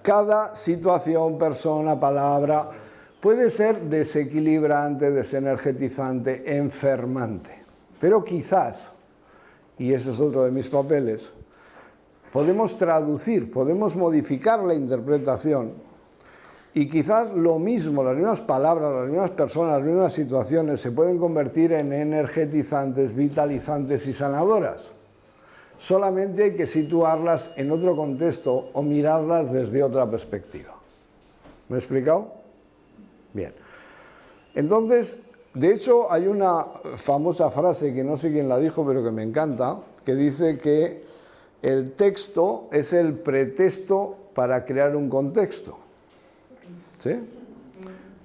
cada situación, persona, palabra, puede ser desequilibrante, desenergetizante, enfermante. Pero quizás, y ese es otro de mis papeles, podemos traducir, podemos modificar la interpretación y quizás lo mismo, las mismas palabras, las mismas personas, las mismas situaciones se pueden convertir en energetizantes, vitalizantes y sanadoras. Solamente hay que situarlas en otro contexto o mirarlas desde otra perspectiva. ¿Me he explicado? Bien. Entonces, de hecho, hay una famosa frase que no sé quién la dijo, pero que me encanta, que dice que el texto es el pretexto para crear un contexto. ¿Sí?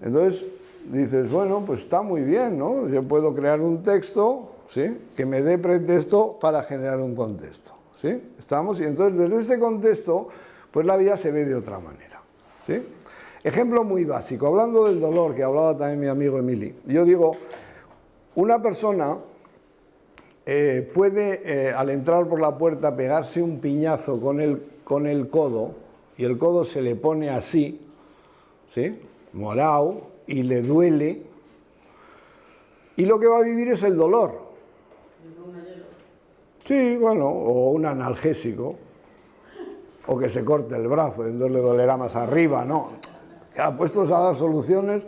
Entonces, dices, bueno, pues está muy bien, ¿no? Yo puedo crear un texto, ¿sí?, que me dé pretexto para generar un contexto, ¿sí? ¿Estamos? Y entonces, desde ese contexto, pues la vida se ve de otra manera, ¿sí? Ejemplo muy básico, hablando del dolor, que hablaba también mi amigo Emili. Yo digo, una persona puede, al entrar por la puerta, pegarse un piñazo con el codo, y el codo se le pone así, ¿sí?, morado y le duele, y lo que va a vivir es el dolor. Sí, bueno, o un analgésico, o que se corte el brazo, entonces le dolerá más arriba, ¿no? Puestos a dar soluciones.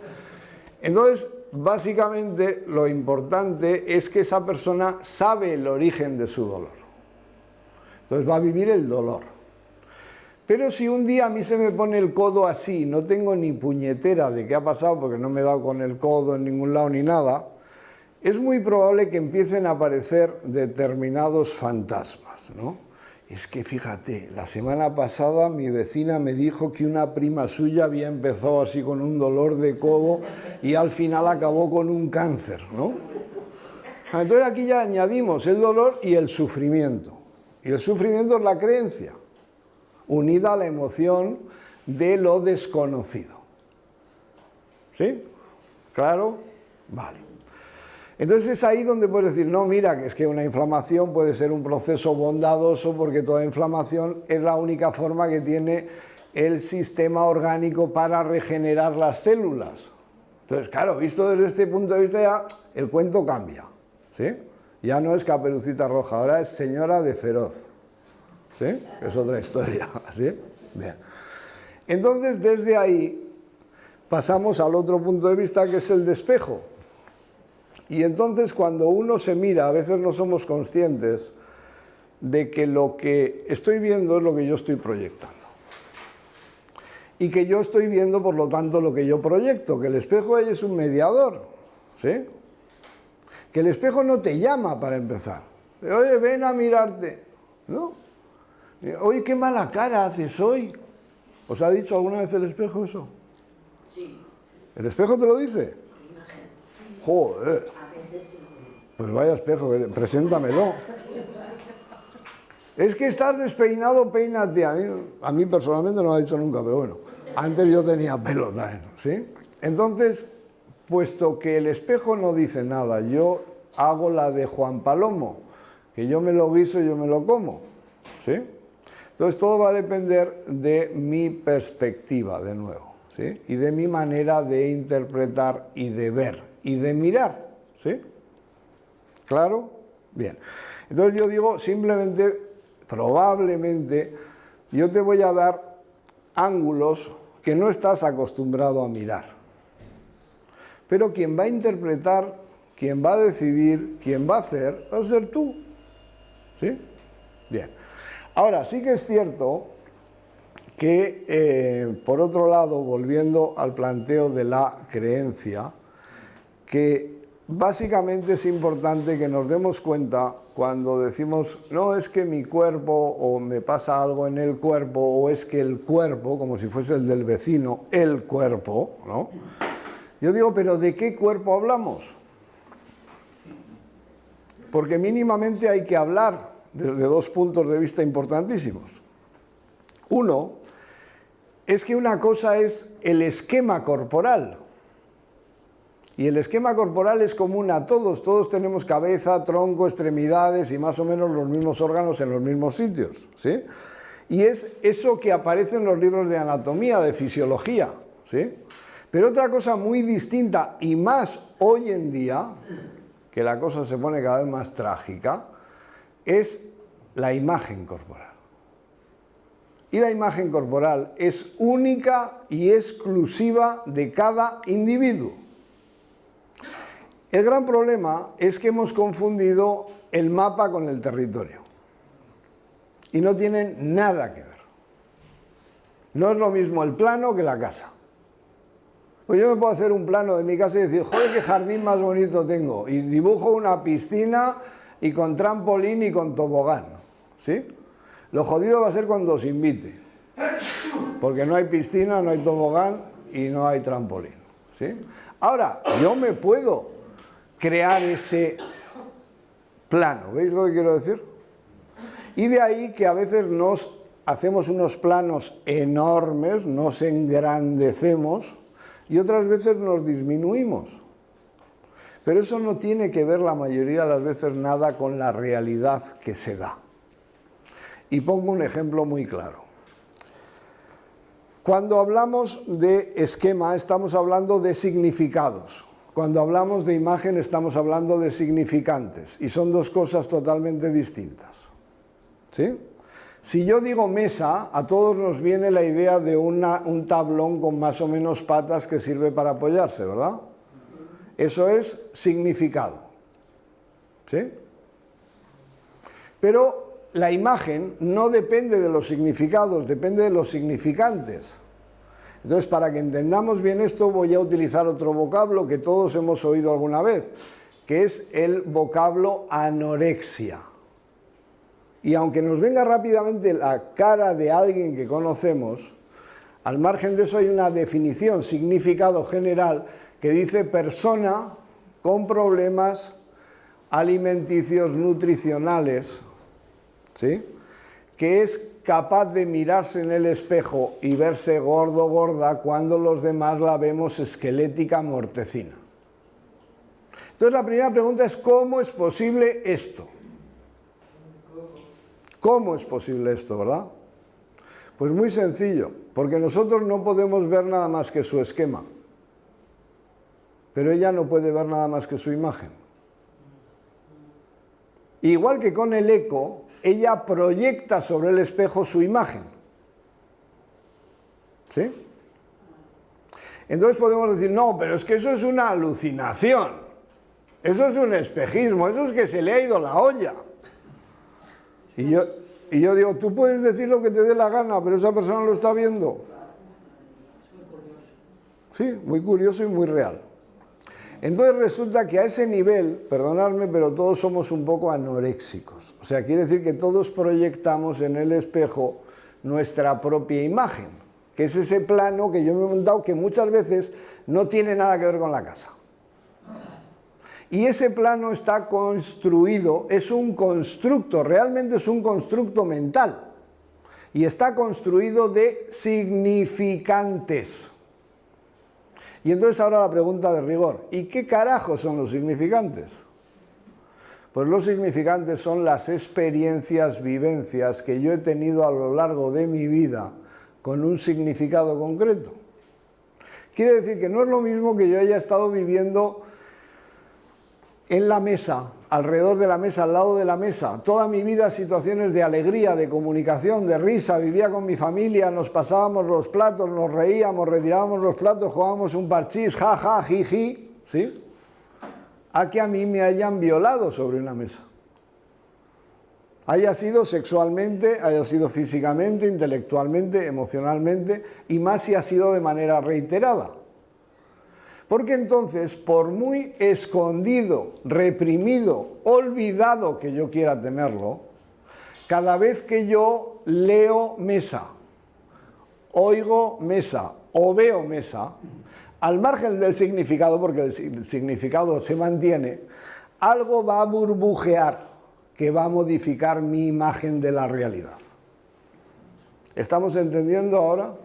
Entonces, básicamente, lo importante es que esa persona sabe el origen de su dolor. Entonces va a vivir el dolor. Pero si un día a mí se me pone el codo así, no tengo ni puñetera de qué ha pasado, porque no me he dado con el codo en ningún lado ni nada, es muy probable que empiecen a aparecer determinados fantasmas, ¿no? Es que fíjate, la semana pasada mi vecina me dijo que una prima suya había empezado así con un dolor de codo y al final acabó con un cáncer, ¿no? Entonces aquí ya añadimos el dolor y el sufrimiento. Y el sufrimiento es la creencia, unida a la emoción de lo desconocido. ¿Sí? ¿Claro? Vale. Entonces es ahí donde puedes decir, no, mira, que es que una inflamación puede ser un proceso bondadoso porque toda inflamación es la única forma que tiene el sistema orgánico para regenerar las células. Entonces, claro, visto desde este punto de vista ya el cuento cambia, ¿sí? Ya no es Caperucita Roja, ahora es Señora de Feroz, ¿sí? Es otra historia, ¿sí? Bien. Entonces, desde ahí pasamos al otro punto de vista que es el de espejo. Y entonces cuando uno se mira, a veces no somos conscientes de que lo que estoy viendo es lo que yo estoy proyectando. Y que yo estoy viendo, por lo tanto, lo que yo proyecto, que el espejo ahí es un mediador, ¿sí? Que el espejo no te llama para empezar. Oye, ven a mirarte, ¿no? Oye, qué mala cara haces hoy. ¿Os ha dicho alguna vez el espejo eso? Sí. ¿El espejo te lo dice? Joder. Pues vaya espejo, preséntamelo. Es que estás despeinado, peínate. A mí personalmente no me ha dicho nunca, pero bueno, antes yo tenía pelo también, ¿sí? Entonces, puesto que el espejo no dice nada, yo hago la de Juan Palomo, que yo me lo guiso y yo me lo como, ¿sí? Entonces todo va a depender de mi perspectiva, de nuevo, ¿sí? Y de mi manera de interpretar y de ver y de mirar, ¿sí? ¿Claro? Bien. Entonces yo digo simplemente, probablemente, yo te voy a dar ángulos que no estás acostumbrado a mirar. Pero quien va a interpretar, quien va a decidir, quien va a hacer, va a ser tú. ¿Sí? Bien. Ahora, sí que es cierto que, por otro lado, volviendo al planteo de la creencia, que básicamente es importante que nos demos cuenta cuando decimos, no, es que mi cuerpo, o me pasa algo en el cuerpo, o es que el cuerpo, como si fuese el del vecino, el cuerpo, ¿no? Yo digo, pero ¿de qué cuerpo hablamos? Porque mínimamente hay que hablar desde dos puntos de vista importantísimos. Uno, es que una cosa es el esquema corporal. Y el esquema corporal es común a todos. Todos tenemos cabeza, tronco, extremidades y más o menos los mismos órganos en los mismos sitios, ¿sí? Y es eso que aparece en los libros de anatomía, de fisiología, ¿sí? Pero otra cosa muy distinta y más hoy en día, que la cosa se pone cada vez más trágica, es la imagen corporal. Y la imagen corporal es única y exclusiva de cada individuo. El gran problema es que hemos confundido el mapa con el territorio. Y no tienen nada que ver. No es lo mismo el plano que la casa. Pues yo me puedo hacer un plano de mi casa y decir, joder, qué jardín más bonito tengo. Y dibujo una piscina y con trampolín y con tobogán. ¿Sí? Lo jodido va a ser cuando os invite. Porque no hay piscina, no hay tobogán y no hay trampolín. ¿Sí? Ahora, yo me puedo crear ese plano. ¿Veis lo que quiero decir? Y de ahí que a veces nos hacemos unos planos enormes, nos engrandecemos y otras veces nos disminuimos. Pero eso no tiene que ver la mayoría de las veces nada con la realidad que se da. Y pongo un ejemplo muy claro. Cuando hablamos de esquema, estamos hablando de significados. Cuando hablamos de imagen, estamos hablando de significantes. Y son dos cosas totalmente distintas. ¿Sí? Si yo digo mesa, a todos nos viene la idea de un tablón con más o menos patas que sirve para apoyarse, ¿verdad? Eso es significado. ¿Sí? Pero la imagen no depende de los significados, depende de los significantes. Entonces, para que entendamos bien esto, voy a utilizar otro vocablo que todos hemos oído alguna vez, que es el vocablo anorexia. Y aunque nos venga rápidamente la cara de alguien que conocemos, al margen de eso hay una definición, significado general, que dice persona con problemas alimenticios nutricionales, ¿sí?, que es capaz de mirarse en el espejo y verse gordo o gorda cuando los demás la vemos esquelética, mortecina. Entonces la primera pregunta es, ¿cómo es posible esto? ¿Cómo es posible esto, verdad? Pues muy sencillo, porque nosotros no podemos ver nada más que su esquema, pero ella no puede ver nada más que su imagen. Igual que con el eco, ella proyecta sobre el espejo su imagen. ¿Sí? Entonces podemos decir, no, pero es que eso es una alucinación, eso es un espejismo, eso es que se le ha ido la olla. Y yo digo, tú puedes decir lo que te dé la gana, pero esa persona lo está viendo. Sí, muy curioso y muy real. Entonces resulta que a ese nivel, perdonadme, pero todos somos un poco anoréxicos. O sea, quiere decir que todos proyectamos en el espejo nuestra propia imagen, que es ese plano que yo me he montado que muchas veces no tiene nada que ver con la casa. Y ese plano está construido, es un constructo, realmente es un constructo mental. Y está construido de significantes. Y entonces ahora la pregunta de rigor, ¿y qué carajo son los significantes? Pues los significantes son las experiencias, vivencias que yo he tenido a lo largo de mi vida con un significado concreto. Quiere decir que no es lo mismo que yo haya estado viviendo en la mesa, alrededor de la mesa, al lado de la mesa, toda mi vida situaciones de alegría, de comunicación, de risa, vivía con mi familia, nos pasábamos los platos, nos reíamos, retirábamos los platos, jugábamos un parchís, ja, ja, jiji, ¿sí? A que a mí me hayan violado sobre una mesa. Haya sido sexualmente, haya sido físicamente, intelectualmente, emocionalmente, y más si ha sido de manera reiterada. Porque entonces, por muy escondido, reprimido, olvidado que yo quiera tenerlo, cada vez que yo leo mesa, oigo mesa o veo mesa, al margen del significado, porque el significado se mantiene, algo va a burbujear que va a modificar mi imagen de la realidad. ¿Estamos entendiendo ahora?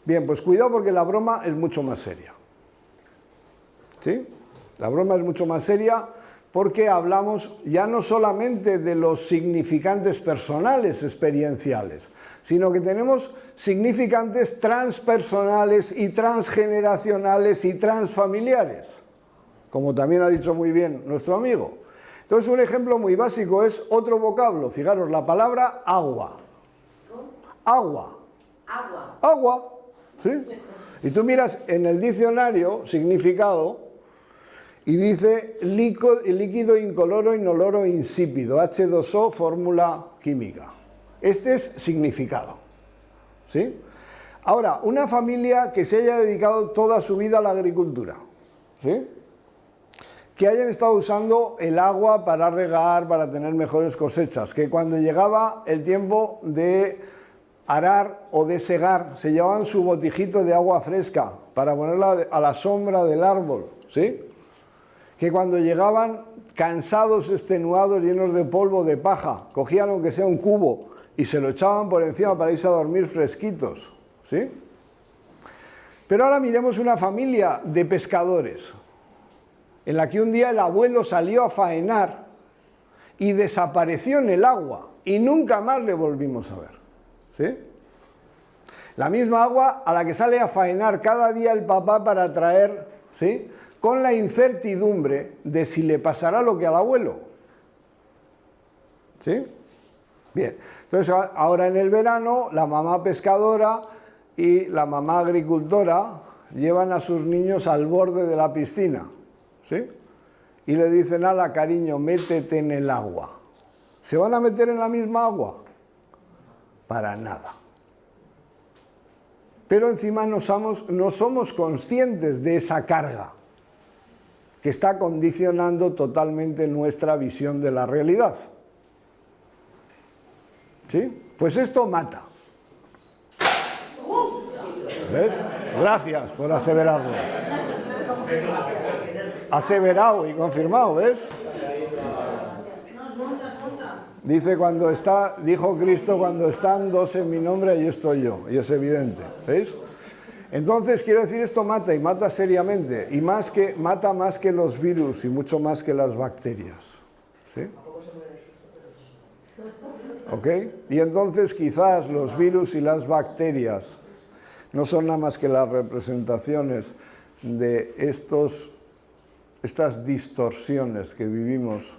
Bien, pues cuidado porque la broma es mucho más seria. ¿Sí? La broma es mucho más seria porque hablamos ya no solamente de los significantes personales experienciales, sino que tenemos significantes transpersonales y transgeneracionales y transfamiliares, como también ha dicho muy bien nuestro amigo. Entonces un ejemplo muy básico es otro vocablo, fijaros, la palabra agua. Agua. Agua. Agua. ¿Sí? Y tú miras en el diccionario significado y dice líquido incoloro, inoloro, insípido, H2O, fórmula química. Este es significado. ¿Sí? Ahora, una familia que se haya dedicado toda su vida a la agricultura, ¿sí?, que hayan estado usando el agua para regar, para tener mejores cosechas, que cuando llegaba el tiempo de arar o de segar, se llevaban su botijito de agua fresca para ponerla a la sombra del árbol, ¿sí? Que cuando llegaban cansados, extenuados, llenos de polvo, de paja, cogían aunque sea un cubo y se lo echaban por encima para irse a dormir fresquitos, ¿sí? Pero ahora miremos una familia de pescadores, en la que un día el abuelo salió a faenar y desapareció en el agua y nunca más le volvimos a ver. ¿Sí? La misma agua a la que sale a faenar cada día el papá para traer, ¿sí?, con la incertidumbre de si le pasará lo que al abuelo. ¿Sí? Bien. Entonces, ahora en el verano, la mamá pescadora y la mamá agricultora llevan a sus niños al borde de la piscina, ¿sí?, y le dicen: ala, cariño, métete en el agua. ¿Se van a meter en la misma agua? Para nada. Pero encima no somos conscientes de esa carga que está condicionando totalmente nuestra visión de la realidad. ¿Sí? Pues esto mata. ¿Ves? Gracias por aseverarlo. Aseverado y confirmado, ¿ves? Dijo Cristo: cuando están dos en mi nombre, ahí estoy yo. Y es evidente, ¿veis? Entonces, quiero decir, esto mata, y mata seriamente, y mata más que los virus y mucho más que las bacterias. ¿Sí? ¿Ok? Y entonces quizás los virus y las bacterias no son nada más que las representaciones de estas distorsiones que vivimos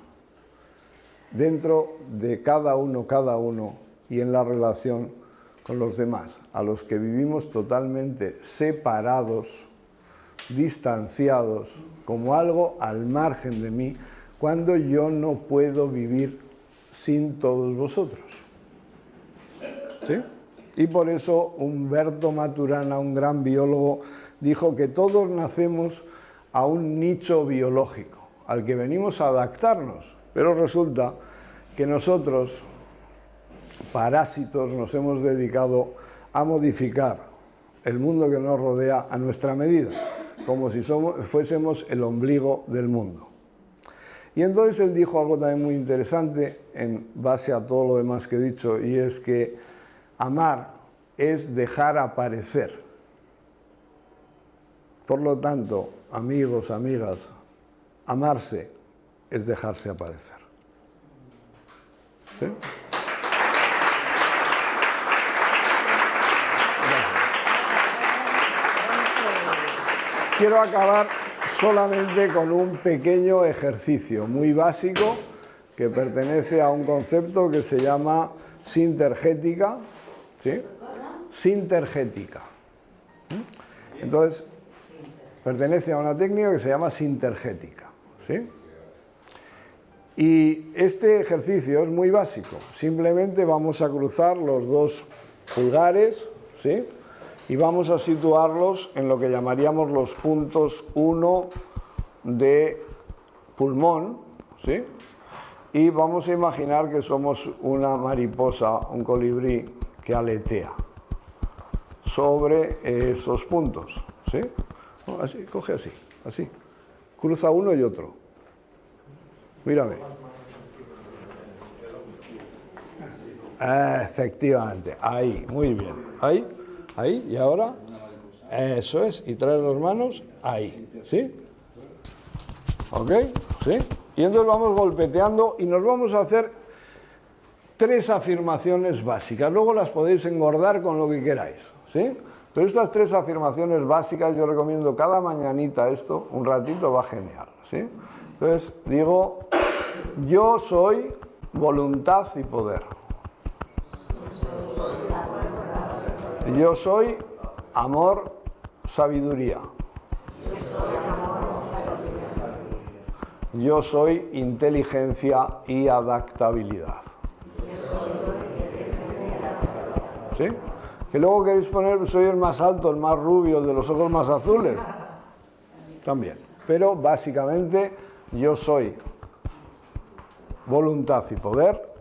dentro de cada uno y en la relación con los demás, a los que vivimos totalmente separados, distanciados, como algo al margen de mí, cuando yo no puedo vivir sin todos vosotros. ¿Sí? Y por eso Humberto Maturana, un gran biólogo, dijo que todos nacemos a un nicho biológico, al que venimos a adaptarnos, pero resulta que nosotros, parásitos, nos hemos dedicado a modificar el mundo que nos rodea a nuestra medida, como si fuésemos el ombligo del mundo. Y entonces él dijo algo también muy interesante en base a todo lo demás que he dicho, y es que amar es dejar aparecer. Por lo tanto, amigos, amigas, amarse es dejarse aparecer. ¿Sí? Quiero acabar solamente con un pequeño ejercicio muy básico que pertenece a un concepto que se llama sintergética, ¿sí? Sintergética. Entonces, pertenece a una técnica que se llama sintergética, ¿sí? Y este ejercicio es muy básico. Simplemente vamos a cruzar los dos pulgares, ¿sí?, y vamos a situarlos en lo que llamaríamos los puntos 1 de pulmón, ¿sí? Y vamos a imaginar que somos una mariposa, un colibrí que aletea sobre esos puntos, ¿sí? Así, coge así, así. Cruza uno y otro. Mírame. Efectivamente, ahí, muy bien. Ahí, y ahora, eso es, y trae las manos ahí, ¿sí? ¿Ok? ¿Sí? Y entonces vamos golpeteando y nos vamos a hacer 3 afirmaciones básicas. Luego las podéis engordar con lo que queráis, ¿sí? Pero estas 3 afirmaciones básicas yo recomiendo cada mañanita esto, un ratito va genial, ¿sí? Entonces digo: yo soy voluntad y poder. Yo soy amor, sabiduría. Yo soy inteligencia y adaptabilidad. ¿Sí? Que luego queréis poner: soy el más alto, el más rubio, el de los ojos más azules. También. Pero básicamente yo soy voluntad y poder.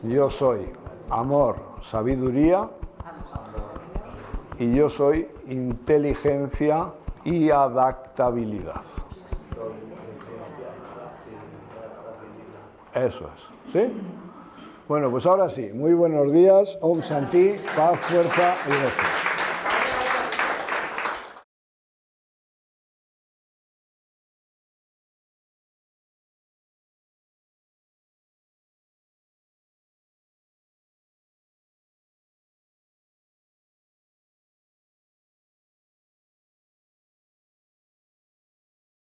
Yo soy amor, sabiduría. Y yo soy inteligencia y adaptabilidad. Eso es, ¿sí? Bueno, pues ahora sí, muy buenos días, Om Shanti, paz, fuerza y gracia.